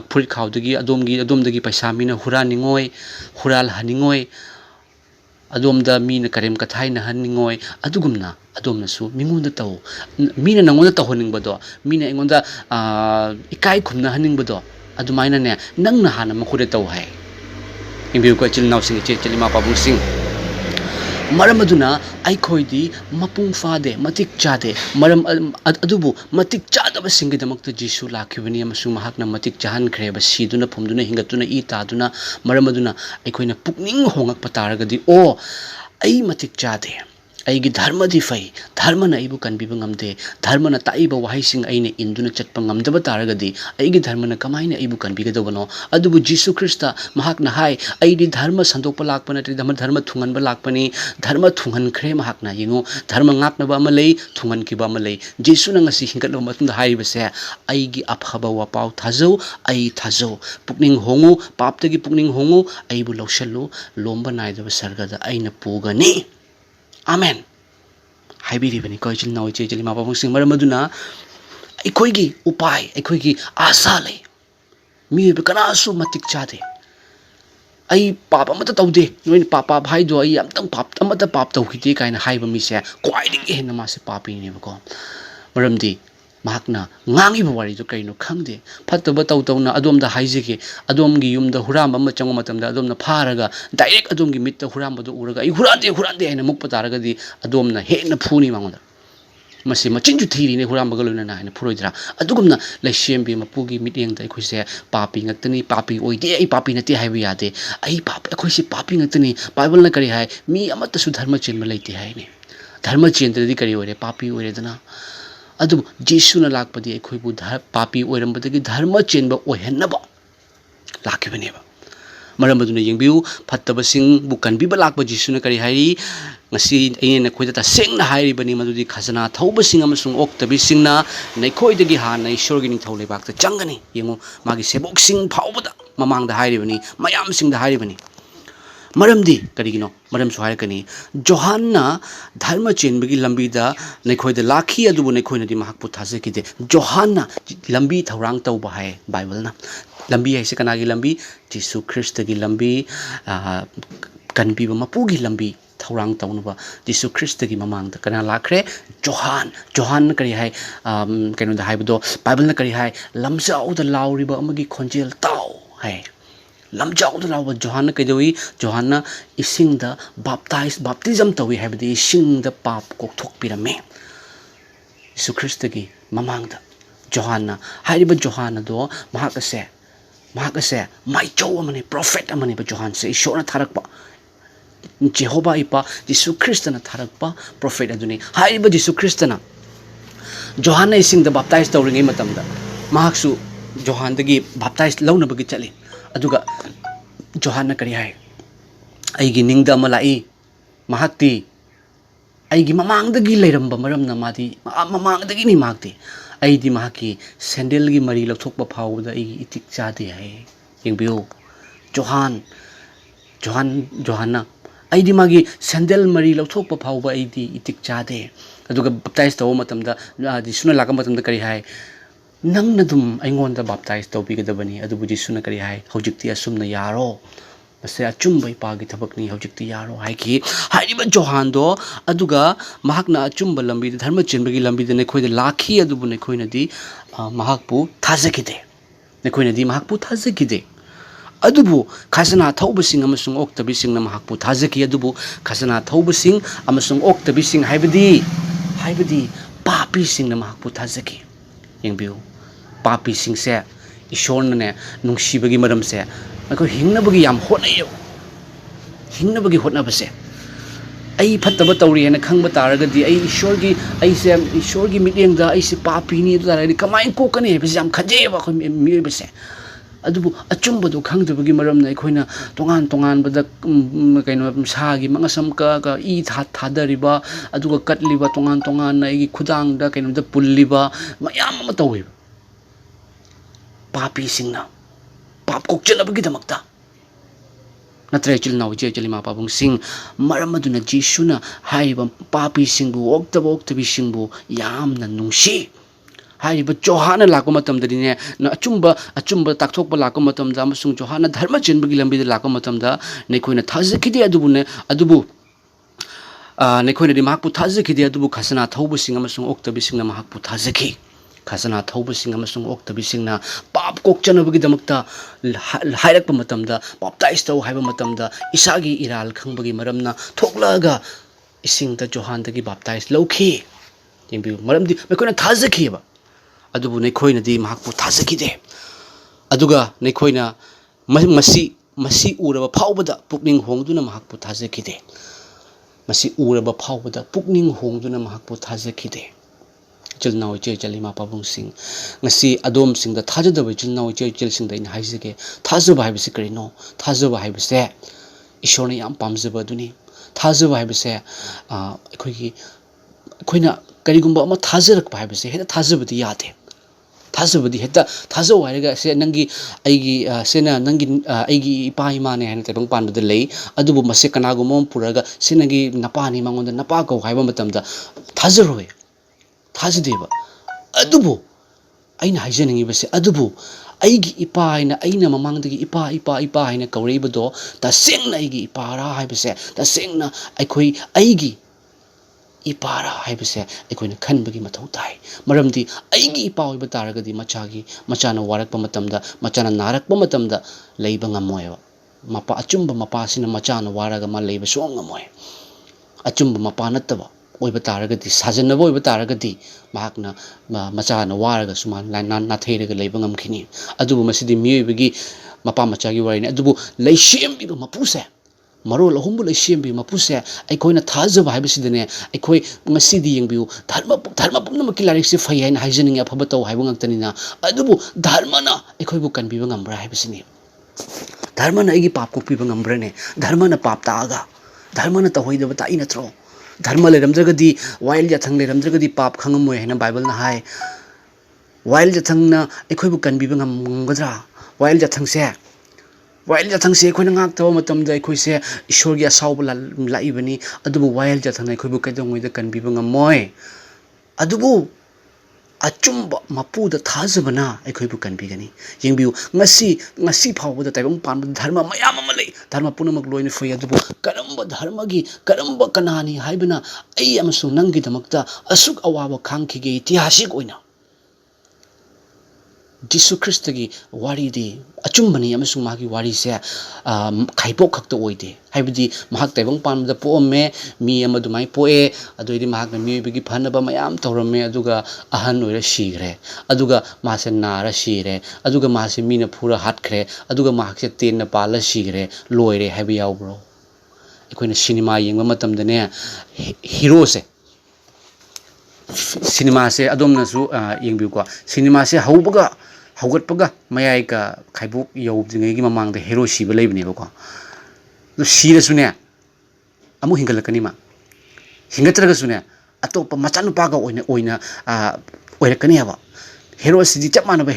फुरि खावदगी अदोमदगी पैसा मीना हुरानिngoy हुराल हनिngoy अदोमदा मीना करेम कथाइना हनिngoy अदुगुमना अदोमनसु मिंगोंदा तौ मीना नंगोंदा तौहनिंगबदो मीना एंगोंदा इकाई खुमना हनिंगबदो अदुमाइना ने नंगना हाना मखुदे तौ हाय इंबिउ को चिलनाव सिंग चे चलिमा पाबुंग सिंग मरम अदुना आइखोइदी मपुंग फादे मतिक चादे मरम अदुबु मतिक चादब सिंगिदमक्त जीसु लाखिबनी अमसुंग महाकना मतिक चाहन खरेबा सीदुना फुमदुना हिंगतुना ई तादुना मरम अदुना आइखोइना पुकनिंग होंगक पतारगदी ओ आई मतिक चादे आइगी धर्म दी फै धर्मना आइबु कनबिबा ngamde धर्मना ताइबा वाहिसिंग आइने इंदुना चटपा ngamdaba taragadi आइगी धर्मना कमाइना आइबु कनबिगदबनो अदुबु जीसु ख्रिस्ट महाकना हाय आइदी धर्म संदोकपा लाकपना धर्म थुंगनबा लाकपनी धर्म थुंगनख्रे महाकना यिंगो धर्म ngaknaba ama lei थुंगनकिबा ama lei जीसुना ngasi हिंगतलो मतुंदा हाइबसे आइगी अफबा वापाउ थाजौ आई थाजौ पुकनिंग होंगो पापतगी पुकनिंग होंगो आइबु लौशल्लो लोंबा नाइदबा सरगदा आइना पुगनी आमेन हाइबिरिबनी कोइचिल नाउ चे चली मापा सिंग मरमदुना अखोइगी उपाय अखोइगी आशा ले मिबे कनासु मतिक चादे आई पाप अमत तौदे नोइन पापा भाइदो आई अमतंग पाप अमत पाप तौखिते काइना हाइबा मिसे क्वाइदिंग हेन मासे पापिनेबको मरमदी महाकना ngangiba warido kaino khangde fataba tawna adomda haijege adomgi yumda huramba ma chango matamda adomna pharaga direct adomgi mitta hurambado uraga ai hurande haina mukpa taragadi adomna hena phuni mangonda masi machinju thiri ne huramba galuna na haina phuroidra adugumna laishembi mapugi mitengda aikoise papi ngaktani papi oide ai papi nate haiba yade ai papi aikoise papi ngaktani bible na kari hai mi amata su dharma chenma leite haine dharma chendradi kari ore papi ore dana अदु जीसुना लाकपदी अखोइबु पापी ओइरमबदगी धर्म चेनबा ओहेनबा लाखिबनेबा मरमदुना यंगबिउ फत्तबसिंग बुकनबिबा लाकबा जीसुना करी हाइरी ngasi aine khoida ta sengna hairibani madudi khazana thaubasinga amasung oktabisingna naikhoidagi hanai ishorgi ning thaule bakta changani yengo magi seboksing phawbada mamangda hairibani mayam singda hairibani मरमदी करिगिनो मरम सुहायकनी Johanna धर्म चेनबगी लंबीदा नैखोइदा lucky अदुबु नैखोइनदी महाकपु थाजकिदे Johanna लंबी थौरांग तौबा है बाइबलना लंबी है से कनागी लंबी जीसु ख्रिस्ट की लंबी कनबीबा मपुगी लंबी थौरांग तौनबा जिसु ख्रिस्ट की ममांग कना लाख्रे जोहान करी है कनो दा हाइबदो बाइबल न करी है लमजाउ द लाउरिबा अमगी खोंजेल ताउ है लमजाउ द लाउ जोहान कइदोई जोहान इसिंग द बाप्तिज्म तौई हाइबदि इसिंग द पाप कोक्थोकपिरमे जिसु ख्रिस्ट की ममांग द जोहान हाइरिबा जोहान दो महाकसे माइचौ अमने प्रॉफिट अमने जोहान से ईश्वर थारकपा जेहोबा इपा जिसु ख्रिस्तन थारकपा प्रॉफिट अदुनी हाइरिबा जिसु ख्रिस्तन जोहान इसिंग द बाप्ताइज तौरिंगै मतमदा महाकसु जोहान दगी बाप्ताइज लौनबगी चली अदुगा जोहान करी हाय अइगी निंगदा मलाई महाक्ति अइगी ममांगदगी लेरंबा मरमना मादी ममांगदगी नि मागती अइदी महाकी सैंडल की मरी लौथोकपा फावदा अइगी इतिक चादे हाय यंगबियो जोहान अइदी मागी सैंडल मरी लौथोकपा फावबा अइदी इतिक चादे अदुगा बाप्ताइज तौ मतमदा जिसुना लाका मतमदा करी हाय नंगना दुम अइंगोंदा बाप्ताइज तौबिगदबनी अदुबु जिसुना करी हाय हौजिक्ति असुमना यारो मसे अचुम्ब इपागी थबकनी हौजिक्ति यारो हाइकी हाइरिबा जोहानदो अदुगा महाकना अचुम्ब लंबी धर्म चिन्बगी लंबी दने खोइद लाखी अदुबु ने खोइनदी महाकपु थाजकिदे ने खोइनदी महाकपु थाजकिदे अदुबु खासना थौबसिंग अमसुंग ओक्तबिसिंग न महाकपु थाजकी अदुबु खासना थौबसिंग अमसुंग ओक्तबिसिंग हाइबदी पापीसिंग न महाकपु थाजकी यंबियो पापीसिंग से ईश्वर ने नुंगसिबगी मरम से अखो हिंगनबगी याम होनायो हिंगनबगी होनाबसे अई फत्तब तौरी है खंग तारगदी अई ईश्वर की मिटेंगदा अईसे पापीनी तारगदी कमाइन कोकनी है याम खजेब अखो मिबसे अदुबु अचुम्बदो खंगदबगी मरमना अखोइना तोंगान बदा कइनो सागी मंगसम का ई थादरिबा अदुगा कटलिबा तोंगान अईगी खुदांगदा कइनोदा पुल्लिबा मयाम अमा तौवे पापी सिंगना पाप कोक्चनबगी दमक्ता नत्रे चिलनाउ जे चलिमा पाबुंग सिंग मरम अदुना जीसुना हाइबा पापी सिंगबु ओक्तबी सिंगबु यामना नुंगसी हाइबा जोहान लाको मतमददिने अचुम्ब ताकथोकपा लाको मतमदा अमसुंग जोहान धर्म चिनबगी लंबीदा लाको मतमदा नेखोइना थाजकिदे अदुबु नेखोइनदि महाकपु थाजकिदे अदुबु खसना थौबसिंग अमसुंग ओक्तबिसिंगना महाकपु थाजकी खसना थौबसिंग अमसुंग ओक्तबिसिंगना पाप कोक्चनबगी दमक्ता हाइरकपा मतमदा बाप्ताइज तौ हाइबा मतमदा इसागी इराल खंबगी मरमना थोकलागा इसिंगदा जोहानदगी बाप्ताइज लौखी यंबिउ मरमदि मेखोइना थाजकीबा अदुबु नेखोइनदि महाकपु थाजकीदे अदुगा नेखोइना मसी उरबा फावबदा पुकनिंग होंगदुना महाकपु थाजकीदे मसी उरबा फावबदा पुकनिंग होंगदुना महाकपु थाजकीदे चिलनाउ चे चलिमा पाबुंग सिंग ngasi adom sing da thajadabai chilnaउ चे chil sing da in haisige thajaba haibise karino thajaba haibise ishorna yam pamjaba duni thajaba haibise akhoi karigumba ama thajarak haibise heta thajabadi yade thajabadi heta thajaw hairaga se nangi aigi sena nangi aigi ipa imane haina tebang pandu lei adubu mase kanagumom puraga senagi napani mangonda napa ko haiba matamda thajaroi थाजदेबा अदुबु अइना हाइजनिंगिबसे अदुबु अइगी इपा हाइना अइना ममांगदगी इपा हाइना कौरेबदो तसेंगना अइगी इपारा हाइबसे तसेंगना अइगी इपारा हाइबसे अइखोइना खनबगी मथौ ताइ मरमदि अइगी इपा होइबा तारगदि मचाना वारकपा मतमदा मचाना नारकपा मतमदा लैबा ngमोयबा मपा अचुम्बा मपासिना मचाना वारगा मा लैबा song ngमोय अचुम्बा Mopa नत्तबा ओइबा तारगदि साजनबा ओइबा तारगदि महाकना मचाना वारगा सुमान नाथैरगा लैबा ngमखिनि अदुबु मसिदि मियोइबगी मपा मचागी वारिनि अदुबु लैसेमबिबा मपुसे मरोल अहुमबु लैसेमबि मपुसे अइखोइना थाजबा हाइबसिदने अइखोइ ngसिदि यंबिउ धर्म पुनमकि लारिकसे फै हाइना हाइजनिंग अफबा तौ हाइबा ngक्तनिना अदुबु धर्मना अइखोइबु कनबिबा ngमब्रा हाइबसिनि धर्मना अइगी पाप कोक्पिबा ngमब्रने धर्मना पाप तागा धर्मना तहोइदबा ताइ नत्रो धर्म लेरमद्रगदि while जाथंग लेरमद्रगदि पाप खंगमोय हैना बाइबल ना हाय वाइल जाथंगना अखोइबु कनबिबा ngमगद्रा वाइल जाथंगसे अखोइना ngaktawa matamda अखोइसे ईश्वरगी असावबा लाइबनि अदुबु वाइल जाथंगना अखोइबु कैदंगोइदा कनबिबा ngमोय अदुबु achumba mapuda thazabana aikhoibu kanbigani yengbiu ngasi phawbada taibang panba dharma mayam ama lei dharma punamak loina foi adubu karamba dharma gi karamba kanani haibana ai amasu nangi damakta asuk awaba khangkhige itihasik oina Jisu Christ gi wari de achumbani amasung magi wari se khaibok khakta oide haibdi mahak taibang panda pomme mi amadumai poe adoidi mahak na mi bigi phanaba mayam tawrame aduga ahan oira sigre aduga mase nara sire aduga mase mina phura hatkhre aduga mahak se ten na pala sigre loire haibi yaubro ekoina cinema yengba matamda ne hero se cinema se adomna su yengbiu ko cinema se haubaga haugatpaga mayai ka khaibuk yaubdingai mamang da hero siba leibne ba ko do sira sune amu hingalakani ma hingatraga sune atopa machanu paga oina oirakani haba hero sidi chap manaba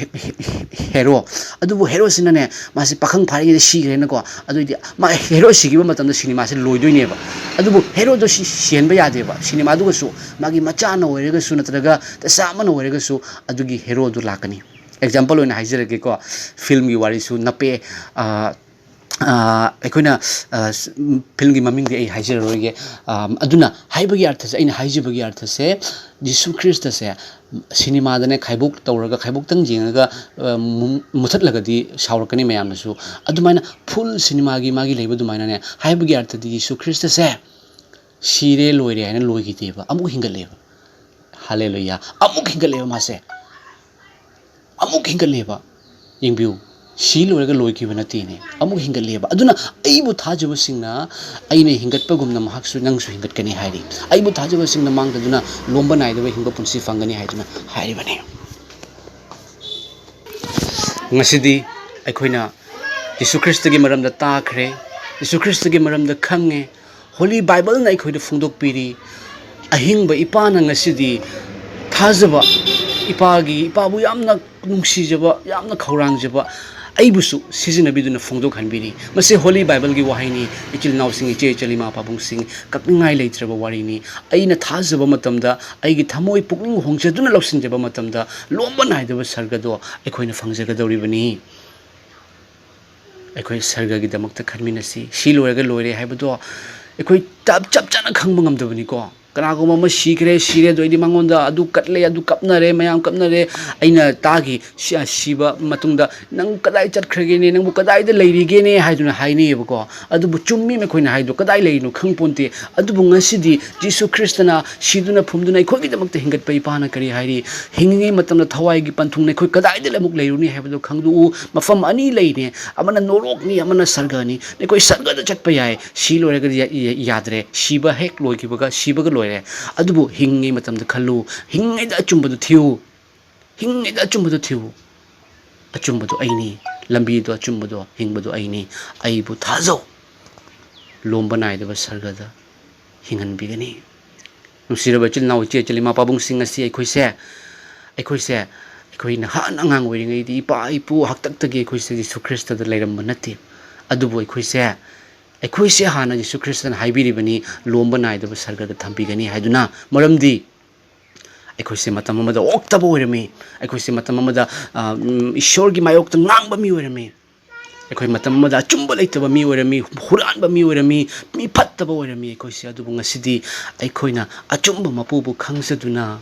hero adubu hero sinane masi pakhang phari sigre na ko aduidi ma hero sigiba matamda cinema se loidoine ba adubu hero do sienba yade ba cinema du su magi machana oirega su natraga tasamana oirega su adugi hero du lakani example oina haizerage ko film gi wari su nape aikoina film gi maming di ai haizerage aduna haibagi artha se aina haijibagi artha se Jisu Christ se cinema dane khaibuk tawraga khaibuk tang jingaga muthat lagadi shaurakani mayam su adumaina full cinema gi magi leiba dumaina ne haibagi artha di Jisu Christ se sire loire haina loigi deba amuk hingaleba hallelujah amuk hingaleba mase amuk hingaleba yengbiu si loiraga loikiba natine amuk hingaleba aduna aibu thajaba singna aine hingatpa gumna mahaksu nangsu hingatkani hairi aibu thajaba singna mangdaduna lomba naidaba hingba punsi fangani haiduna hairibane ngasidi aikhoina Jisu Christ gi maramda takhre Jisu Christ gi maramda khange Holy Bible na aikhoida phungdok piri ahingba ipana ngasidi thajaba ipabu yamna nungsijaba yamna khaurangjaba aibusu sizinabiduna phungdok hanbiri mase Holy Bible gi wahaini ichil nausing iche chalima pabung sing kakningai leitraba warini aina thajaba matamda aigi thamoi pukning hongchaduna lawsinjaba matamda lomba naidaba sargado aikhoina phangjagadoribani aikoi sargagi damakta khanminasi si loiraga loire haibado aikoi chap chana khangba ngamdabani ko Kanago mama sikre sire do idi mangonda adu katle adu kapnare mayam kapnare aina tagi siba matungda nang kadai chatkhre ne nang bu kadai da leirige ne haiduna haini bako adu bu chummi me khoina haidu kadai leinu khangponte adu bu ngasidi Jisu Christana siduna phumduna khoi gi damakta hingat pai pana kari hairi hingi matamna thawai gi panthung ne khoi kadai da lamuk leiruni haibadu khangdu mafam ani leine amana norok ni amana sarga ni ne koi sarga da chatpa yai si loraga yadre siba hek loi ki baga siba ga adubu hingi matamda khallu hingai da achumbadu thiu achumbadu aini lambi do achumbadu hingbadu aini aibu thajau lomba naidaba sargada hingan bigani nusiraba chil naw che chalima pabung singa si aikhoise na han angang oiringai di pa ipu haktak tagi aikhoise Jisu Christ da leiram banati adubu aikhoise hana Jisu Christ na haibiribani lomba naidaba sargada thambigani haiduna maramdi aikhoise matam amada oktaba oirami aikhoise matam amada ishor gi mayokta ngangba mi oirami aikoi matam amada achumba leitaba mi oirami huranba mi oirami mi phattaba oirami aikhoise adubu ngasidi aikoina achumba mapubu khangsaduna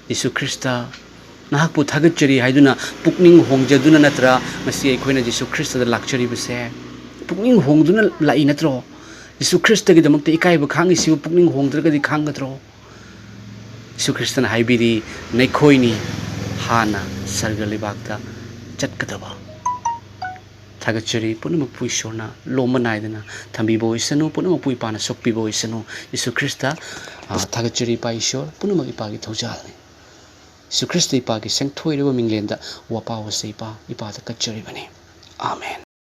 Jisu Christ nahakpu thagatchari haiduna pukning hongjaduna natra masi aikoina Jisu Christ da lakchari base pukning hongduna lai natro Jisu Christ gi damakta ikaiba khangi sibu pukning hongdraga di khangatro Jisu Christ na haibiri naikhoini hana sarga libakta chatkadaba thagachari punamak pui shona loma naidana thambibo isanu punamak pui pana sokpibo isanu Jisu Christ thagachari pa ishor punamak ipagi thojal Jisu Christ ipagi sengthoireba minglenda wapa wasaipa ipa ta kachari bani amen